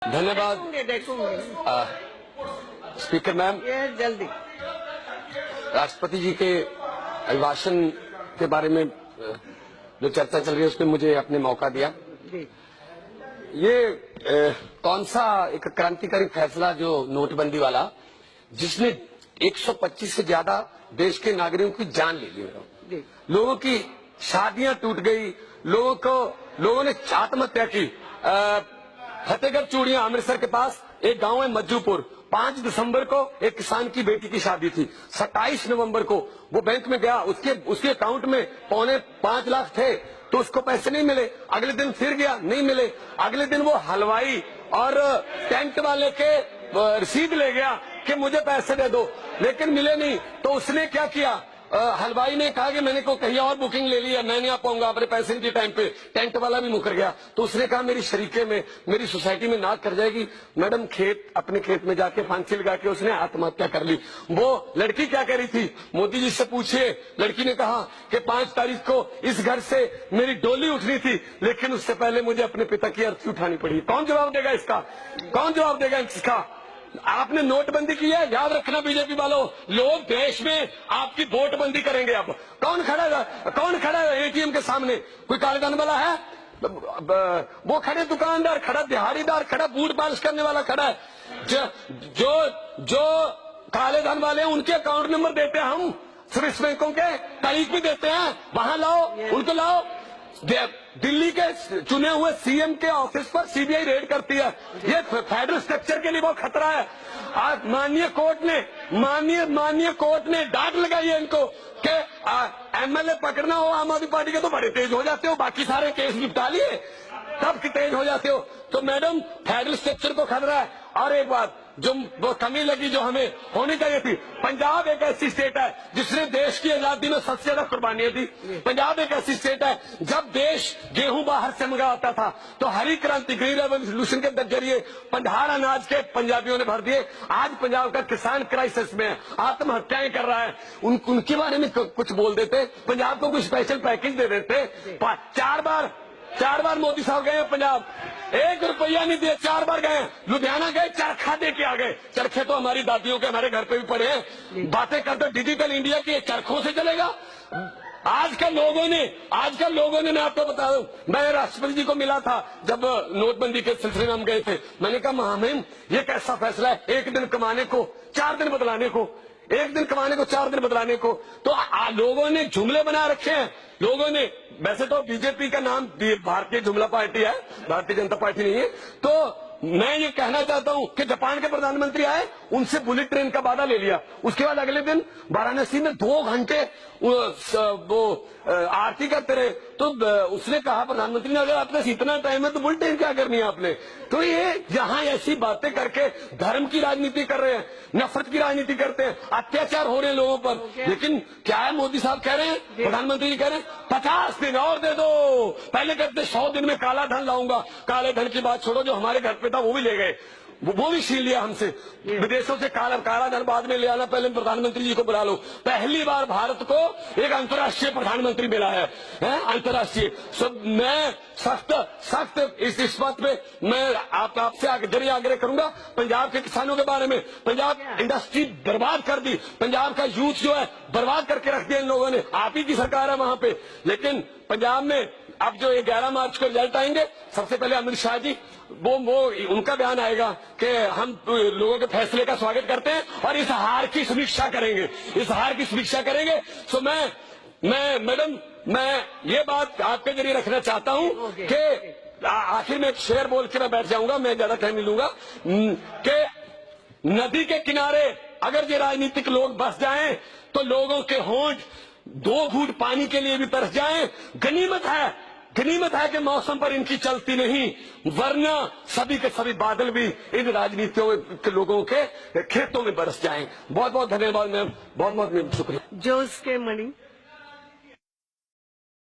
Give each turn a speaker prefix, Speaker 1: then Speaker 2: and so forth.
Speaker 1: धन्यवाद speaker ma'am.
Speaker 2: ये जल्दी
Speaker 1: राष्ट्रपति जी के अभिभाषण के बारे में जो चर्चा चल रही है उसमें मुझे आपने मौका दिया।
Speaker 2: जी।
Speaker 1: ये कौन सा एक क्रांतिकारी फैसला जो नोटबंदी वाला, जिसने 125 से ज्यादा देश के नागरिकों की जान ले ली, लोगों की शादियां टूट गई, लोगों ने आत्महत्या की। फतेहगढ़ चूड़ियां अमृतसर के पास एक गांव है मज्जूपुर, 5 दिसंबर को एक किसान की बेटी की शादी थी। 27 नवंबर को वो बैंक में गया, उसके अकाउंट में 4.5 लाख थे तो उसको पैसे नहीं मिले। अगले दिन फिर गया, नहीं मिले। अगले दिन वो हलवाई और टेंट वाले के रसीद ले गया कि मुझे पैसे दे दो, लेकिन मिले नहीं। तो उसने क्या किया, हलवाई ने कहा कि मैंने को कहीं और बुकिंग ले ली है, मैं नहीं आ पाऊंगा, अपने पैसे नहीं दिए टाइम पे। टेंट वाला भी मुकर गया। तो उसने कहा मेरी शरीके में, मेरी सोसाइटी में नाक कर जाएगी। मैडम अपने खेत में जाके फांसी लगा के उसने आत्महत्या कर ली। वो लड़की क्या कह रही थी, मोदी जी से पूछिए। लड़की ने कहा कि 5 तारीख को इस घर से मेरी डोली उठनी थी, लेकिन उससे पहले मुझे अपने पिता की अर्थी उठानी पड़ी। कौन जवाब देगा इसका? कौन जवाब देगा इसका? आपने नोटबंदी की है, याद रखना बीजेपी वालों, लोग देश में आपकी वोटबंदी करेंगे। अब कौन खड़ा है एटीएम के सामने? कोई काले धन वाला है? वो खड़े दुकानदार खड़ा, दिहाड़ीदार खड़ा, बूट पालिश करने वाला खड़ा है। जो काले धन वाले हैं उनके अकाउंट नंबर देते हैं हम, स्विस बैंकों के तारीख भी देते हैं, वहां लाओ, उनको लाओ। दिल्ली के चुने हुए सीएम के ऑफिस पर सीबीआई रेड करती है। ये फेडरल स्ट्रक्चर के लिए बहुत खतरा है। आज माननीय कोर्ट ने डांट लगाई है इनको कि एमएलए पकड़ना हो आम आदमी पार्टी के तो बड़े तेज हो जाते हो, बाकी सारे केस निपटा लिए तब कि तेज हो जाते हो। तो मैडम फेडरल स्ट्रक्चर को खतरा है। और एक बात जो वो कमी लगी जो हमें होनी चाहिए थी, पंजाब एक ऐसी स्टेट है जिसने देश की आजादी में सबसे ज्यादा कुर्बानियां दी। पंजाब एक ऐसी स्टेट है जब देश गेहूं बाहर से मंगाता था तो हरी क्रांति, ग्रीन रेवोल्यूशन के जरिए पंधार अनाज के पंजाबियों ने भर दिए। आज पंजाब का किसान क्राइसिस में आत्महत्याएं कर रहा है। उनके बारे में कुछ बोल देते, पंजाब को कुछ स्पेशल पैकेज दे देते। 4 बार मोदी साहब गए पंजाब, 1 रुपया नहीं दिया, 4 बार गए। लुधियाना गए, चरखा दे के आ गए। चरखे तो हमारी दादियों के हमारे घर पे भी पड़े हैं। बातें करते डिजिटल इंडिया की, चरखों से चलेगा? आजकल लोगों ने मैं आपको बता दूं, मैं राष्ट्रपति जी को मिला था जब नोटबंदी के सिलसिले में हम गए थे। मैंने कहा महामहिम ये कैसा फैसला है, 1 दिन कमाने को 4 दिन बदलाने को, 1 दिन कमाने को 4 दिन बदलाने को। तो लोगों ने जुमले बना रखे हैं। लोगों ने, वैसे तो बीजेपी का नाम भारतीय जुमला पार्टी है, भारतीय जनता पार्टी नहीं है। तो मैं ये कहना चाहता हूं कि जापान के प्रधानमंत्री आए, उनसे बुलेट ट्रेन का वादा ले लिया। उसके बाद अगले दिन वाराणसी में 2 घंटे वो आरती करते रहे। तो उसने कहा प्रधानमंत्री ने, अगर आपके पास इतना टाइम है तो बुलेट ट्रेन क्या करनी है आपने? तो ये यहाँ ऐसी बातें करके धर्म की राजनीति कर रहे हैं, नफरत की राजनीति करते हैं, अत्याचार हो रहे हैं लोगों पर। लेकिन क्या है, मोदी साहब कह रहे हैं, प्रधानमंत्री जी कह रहे हैं 50 दिन और दे दो। पहले कहते 100 दिन में काला धन लाऊंगा। काले धन की बात छोड़ो, जो हमारे घर पे था वो भी ले गए, वो भी छीन लिया हमसे। विदेशों से काला धन बाद में ले आना, पहले प्रधानमंत्री जी को बुला लो। पहली बार भारत को एक अंतर्राष्ट्रीय प्रधानमंत्री मिला है, अंतर्राष्ट्रीय। मैं सख्त इस बात पे मैं आपसे आग्रह करूंगा। पंजाब के किसानों के बारे में, पंजाब इंडस्ट्री बर्बाद कर दी, पंजाब का यूथ जो है बर्बाद करके रख दिया इन लोगों ने। आप ही की सरकार है वहां पे। लेकिन पंजाब में अब जो 11 मार्च को रिजल्ट आएंगे, सबसे पहले अमित शाह जी वो उनका बयान आएगा कि हम लोगों के फैसले का स्वागत करते हैं और इस हार की समीक्षा करेंगे। सो मैडम मैं ये बात आपके जरिए रखना चाहता हूं कि आखिर में एक शेर बोल के मैं बैठ जाऊंगा, मैं ज्यादा टाइम नहीं लूंगा, कि नदी के किनारे अगर ये राजनीतिक लोग बस जाएं तो लोगों के होंठ 2 घूंट पानी के लिए भी तरस जाएं। गनीमत है कि मौसम पर इनकी चलती नहीं, वरना सभी के सभी बादल भी इन राजनीतियों के लोगों के खेतों में बरस जाएं। बहुत बहुत धन्यवाद मैम, बहुत बहुत शुक्रिया।
Speaker 2: जोश के मणि।